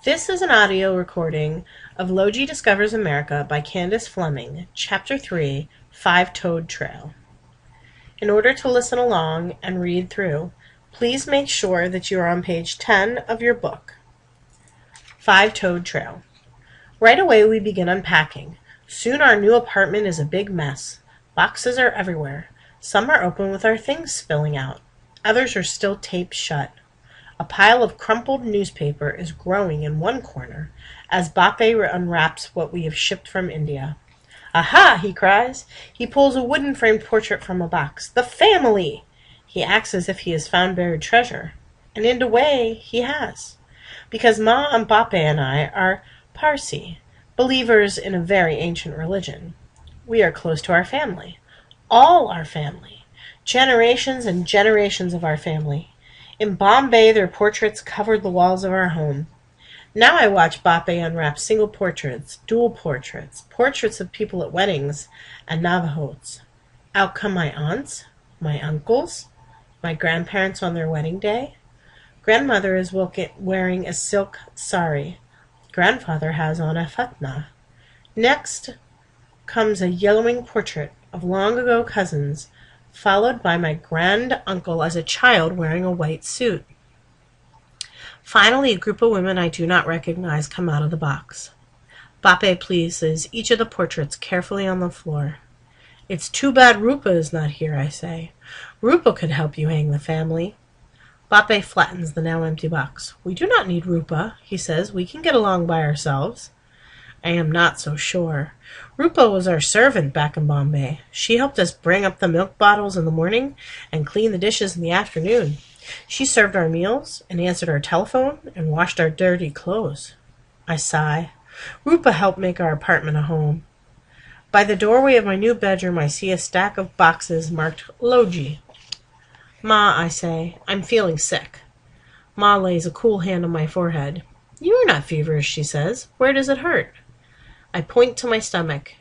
This is an audio recording of Lowji Discovers America by Candace Fleming, Chapter 3, Five-Toed Trail. In order to listen along and read through, please make sure that you are on page 10 of your book. Five-Toed Trail. Right away we begin unpacking. Soon our new apartment is a big mess. Boxes are everywhere. Some are open with our things spilling out. Others are still taped shut. A pile of crumpled newspaper is growing in one corner as Bape unwraps what we have shipped from India. "Aha!" he cries. He pulls a wooden-framed portrait from a box. "The family!" He acts as if he has found buried treasure. And in a way he has. Because Ma and Bape and I are Parsi, believers in a very ancient religion. We are close to our family. All our family. Generations and generations of our family. In Bombay, their portraits covered the walls of our home. Now I watch Bape unwrap single portraits, dual portraits, portraits of people at weddings, and Navajos. Out come my aunts, my uncles, my grandparents on their wedding day. Grandmother is wearing a silk sari. Grandfather has on a fatna. Next comes a yellowing portrait of long-ago cousins, followed by my grand-uncle as a child wearing a white suit. Finally, a group of women I do not recognize come out of the box. Bape places each of the portraits carefully on the floor. "It's too bad Rupa is not here," I say. "Rupa could help you hang the family." Bape flattens the now empty box. "We do not need Rupa," he says. "We can get along by ourselves." I am not so sure. Rupa was our servant back in Bombay. She helped us bring up the milk bottles in the morning and clean the dishes in the afternoon. She served our meals and answered our telephone and washed our dirty clothes. I sigh. Rupa helped make our apartment a home. By the doorway of my new bedroom I see a stack of boxes marked Lowji. "Ma," I say, "I'm feeling sick." Ma lays a cool hand on my forehead. "You are not feverish," she says. "Where does it hurt?" I point to my stomach.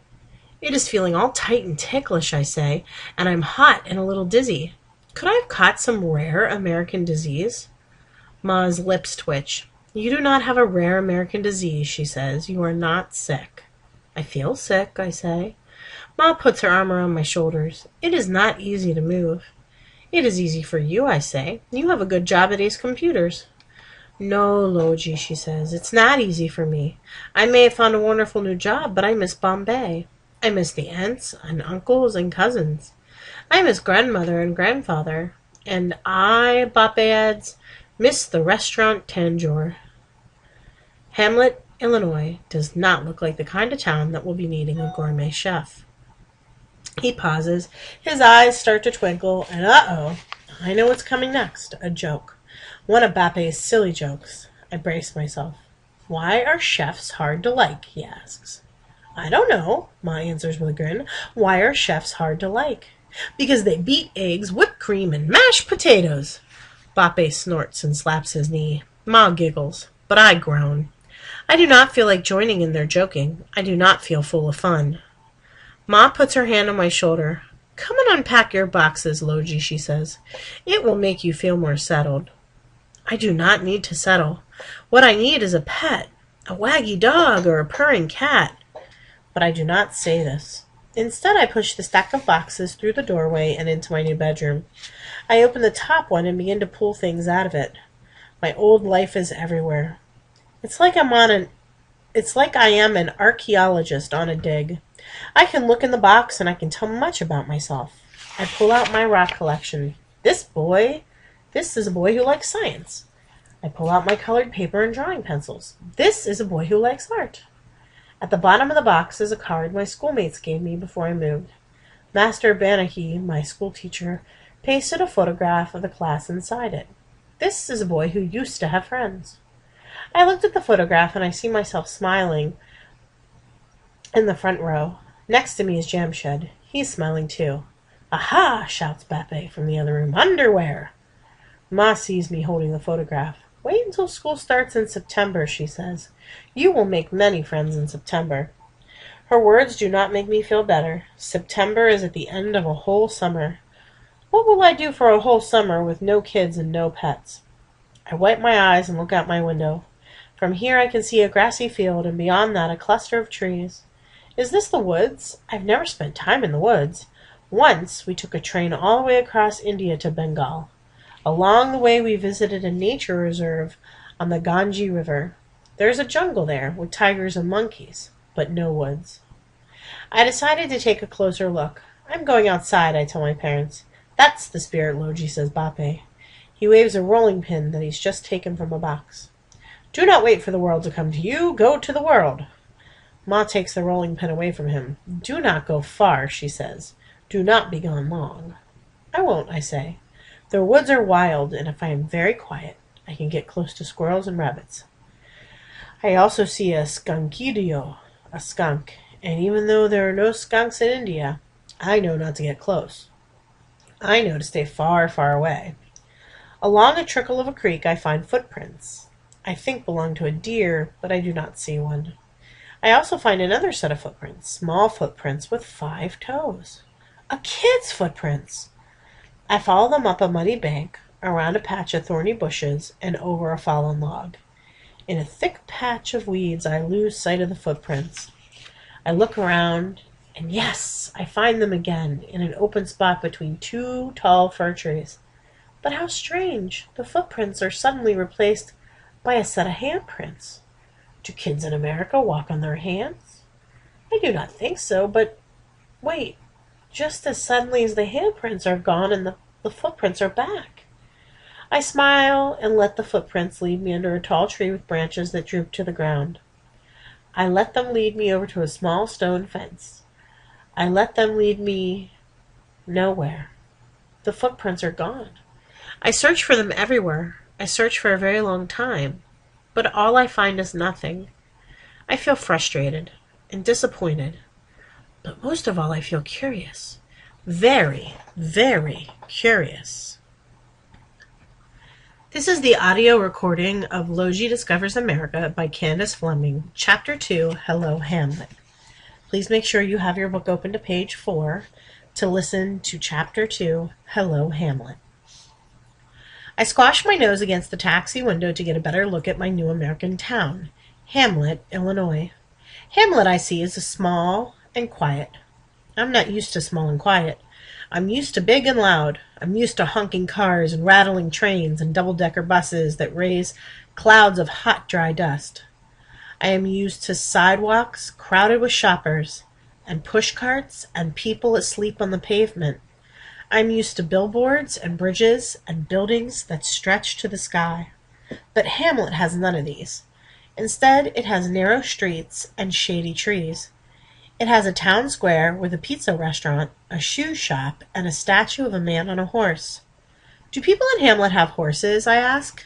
"It is feeling all tight and ticklish," I say, "and I'm hot and a little dizzy. Could I have caught some rare American disease?" Ma's lips twitch. "You do not have a rare American disease," she says. "You are not sick." "I feel sick," I say. Ma puts her arm around my shoulders. "It is not easy to move." "It is easy for you," I say. "You have a good job at Ace Computers." "No, Lowji," she says. "It's not easy for me. I may have found a wonderful new job, but I miss Bombay. I miss the aunts and uncles and cousins. I miss grandmother and grandfather. And I," Bape adds, "miss the restaurant Tanjore." Hamlet, Illinois, does not look like the kind of town that will be needing a gourmet chef. He pauses. His eyes start to twinkle, and uh-oh, I know what's coming next. A joke. One of Bape's silly jokes. I brace myself. "Why are chefs hard to like?" he asks. "I don't know," Ma answers with a grin. "Why are chefs hard to like?" "Because they beat eggs, whipped cream, and mashed potatoes." Bape snorts and slaps his knee. Ma giggles, but I groan. I do not feel like joining in their joking. I do not feel full of fun. Ma puts her hand on my shoulder. "Come and unpack your boxes, Lowji," she says. "It will make you feel more settled." I do not need to settle. What I need is a pet, a waggy dog or a purring cat. But I do not say this. Instead, I push the stack of boxes through the doorway and into my new bedroom. I open the top one and begin to pull things out of it. My old life is everywhere. It's like I am an archaeologist on a dig. I can look in the box and I can tell much about myself. I pull out my rock collection. This is a boy who likes science. I pull out my colored paper and drawing pencils. This is a boy who likes art. At the bottom of the box is a card my schoolmates gave me before I moved. Master Banahi, my school teacher, pasted a photograph of the class inside it. This is a boy who used to have friends. I looked at the photograph and I see myself smiling in the front row. Next to me is Jamshed. He's smiling too. "Aha!" shouts Bape from the other room. "Underwear!" Ma sees me holding the photograph. "Wait until school starts in September," she says. "You will make many friends in September." Her words do not make me feel better. September is at the end of a whole summer. What will I do for a whole summer with no kids and no pets? I wipe my eyes and look out my window. From here I can see a grassy field, and beyond that a cluster of trees. Is this the woods? I've never spent time in the woods. Once we took a train all the way across India to Bengal. Along the way we visited a nature reserve on the Ganges River. There's a jungle there with tigers and monkeys, but no woods. I decided to take a closer look. I'm going outside, I tell my parents. That's the spirit, Lowji, says Bape. He waves a rolling pin that he's just taken from a box. Do not wait for the world to come to you. Go to the world. Ma takes the rolling pin away from him. Do not go far, she says. Do not be gone long. I won't, I say. The woods are wild, and if I am very quiet, I can get close to squirrels and rabbits. I also see a skunkidio, a skunk, and even though there are no skunks in India, I know not to get close. I know to stay far, far away. Along a trickle of a creek I find footprints. I think belong to a deer, but I do not see one. I also find another set of footprints, small footprints with 5 toes. A kid's footprints! I follow them up a muddy bank, around a patch of thorny bushes, and over a fallen log. In a thick patch of weeds I lose sight of the footprints. I look around, and yes, I find them again in an open spot between 2 tall fir trees. But how strange! The footprints are suddenly replaced by a set of handprints. Do kids in America walk on their hands? I do not think so, but wait. Just as suddenly as the handprints are gone and the footprints are back. I smile and let the footprints lead me under a tall tree with branches that droop to the ground. I let them lead me over to a small stone fence. I let them lead me nowhere. The footprints are gone. I search for them everywhere. I search for a very long time. But all I find is nothing. I feel frustrated and disappointed. But most of all, I feel curious. Very, very curious. This is the audio recording of Lowji Discovers America by Candace Fleming, Chapter 2, Hello, Hamlet. Please make sure you have your book open to page 4 to listen to Chapter 2, Hello, Hamlet. I squash my nose against the taxi window to get a better look at my new American town, Hamlet, Illinois. Hamlet, I see, is small and quiet. I'm not used to small and quiet. I'm used to big and loud. I'm used to honking cars and rattling trains and double-decker buses that raise clouds of hot, dry dust. I am used to sidewalks crowded with shoppers and push carts and people asleep on the pavement. I'm used to billboards and bridges and buildings that stretch to the sky. But Hamlet has none of these. Instead, it has narrow streets and shady trees. It has a town square with a pizza restaurant, a shoe shop, and a statue of a man on a horse. Do people in Hamlet have horses, I ask?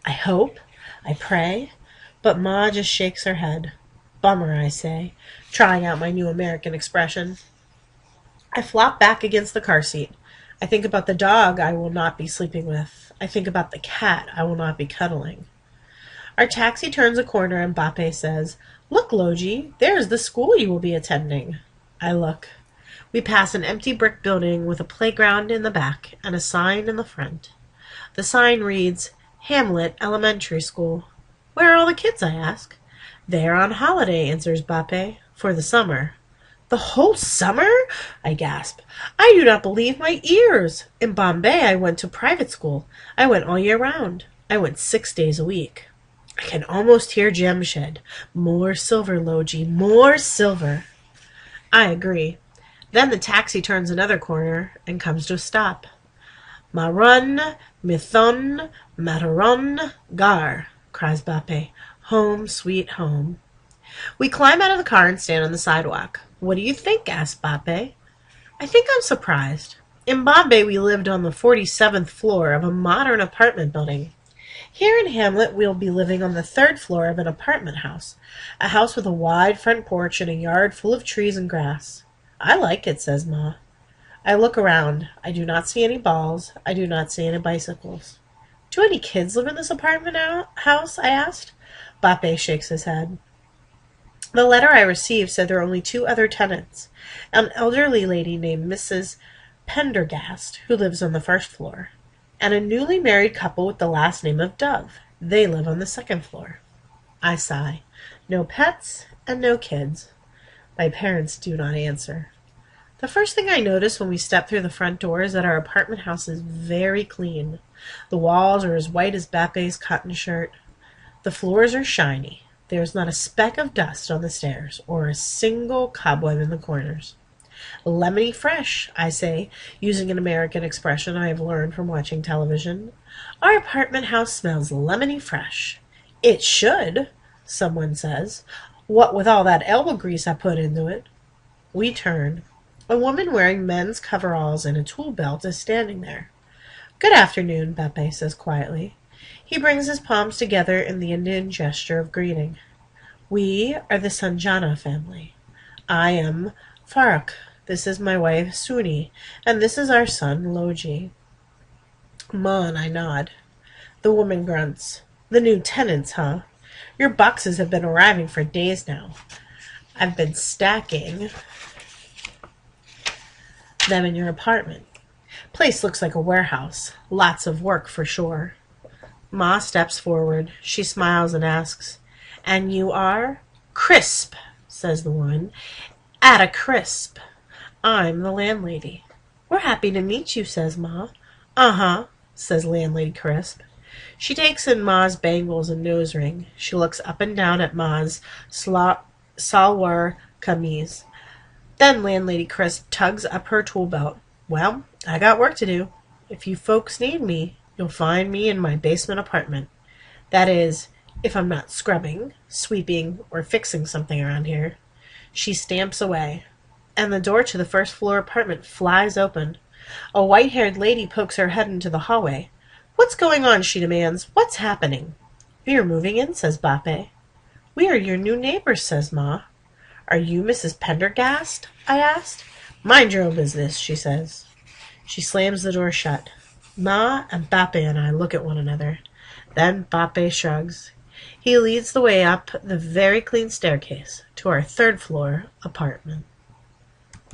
I hope. I pray. But Ma just shakes her head. Bummer, I say, trying out my new American expression. I flop back against the car seat. I think about the dog I will not be sleeping with. I think about the cat I will not be cuddling. Our taxi turns a corner and Bape says, Look, Lowji, there's the school you will be attending. I look. We pass an empty brick building with a playground in the back and a sign in the front. The sign reads, Hamlet Elementary School. Where are all the kids, I ask. They are on holiday, answers Bape, for the summer. The whole summer? I gasp. I do not believe my ears. In Bombay, I went to private school. I went all year round. I went 6 days a week. I can almost hear Jamshed. More silver, Lowji, more silver. I agree. Then the taxi turns another corner and comes to a stop. Marun, Mithun, Matarun, Gar, cries Bape. Home, sweet home. We climb out of the car and stand on the sidewalk. What do you think? Asks Bape. I think I'm surprised. In Bombay, we lived on the 47th floor of a modern apartment building. Here in Hamlet, we'll be living on the 3rd floor of an apartment house, a house with a wide front porch and a yard full of trees and grass. I like it, says Ma. I look around. I do not see any balls. I do not see any bicycles. Do any kids live in this apartment house? I asked. Bape shakes his head. The letter I received said there are only 2 other tenants, an elderly lady named Mrs. Pendergast, who lives on the 1st floor, and a newly married couple with the last name of Dove. They live on the 2nd floor. I sigh. No pets and no kids. My parents do not answer. The first thing I notice when we step through the front door is that our apartment house is very clean. The walls are as white as Bappe's cotton shirt. The floors are shiny. There is not a speck of dust on the stairs or a single cobweb in the corners. Lemony fresh, I say, using an American expression I have learned from watching television. Our apartment house smells lemony fresh. It should, someone says. What with all that elbow grease I put into it. We turn. A woman wearing men's coveralls and a tool belt is standing there. Good afternoon, Bappe says quietly. He brings his palms together in the Indian gesture of greeting. We are the Sanjana family. I am Farooq. This is my wife, Suni, and this is our son, Lowji. Mon, I nod. The woman grunts. The new tenants, huh? Your boxes have been arriving for days now. I've been stacking them in your apartment. Place looks like a warehouse. Lots of work for sure. Ma steps forward. She smiles and asks, And you are? Crisp, says the woman. At a crisp. I'm the landlady. We're happy to meet you, says Ma. Uh-huh, says Landlady Crisp. She takes in Ma's bangles and nose ring. She looks up and down at Ma's salwar kameez. Then Landlady Crisp tugs up her tool belt. Well, I got work to do. If you folks need me, you'll find me in my basement apartment. That is, if I'm not scrubbing, sweeping, or fixing something around here. She stamps away, and the door to the first floor apartment flies open. A white-haired lady pokes her head into the hallway. What's going on, she demands. What's happening? We are moving in, says Bappe. We are your new neighbors, says Ma. Are you Mrs. Pendergast? I asked. Mind your own business, she says. She slams the door shut. Ma and Bappe and I look at one another. Then Bappe shrugs. He leads the way up the very clean staircase to our third-floor apartment.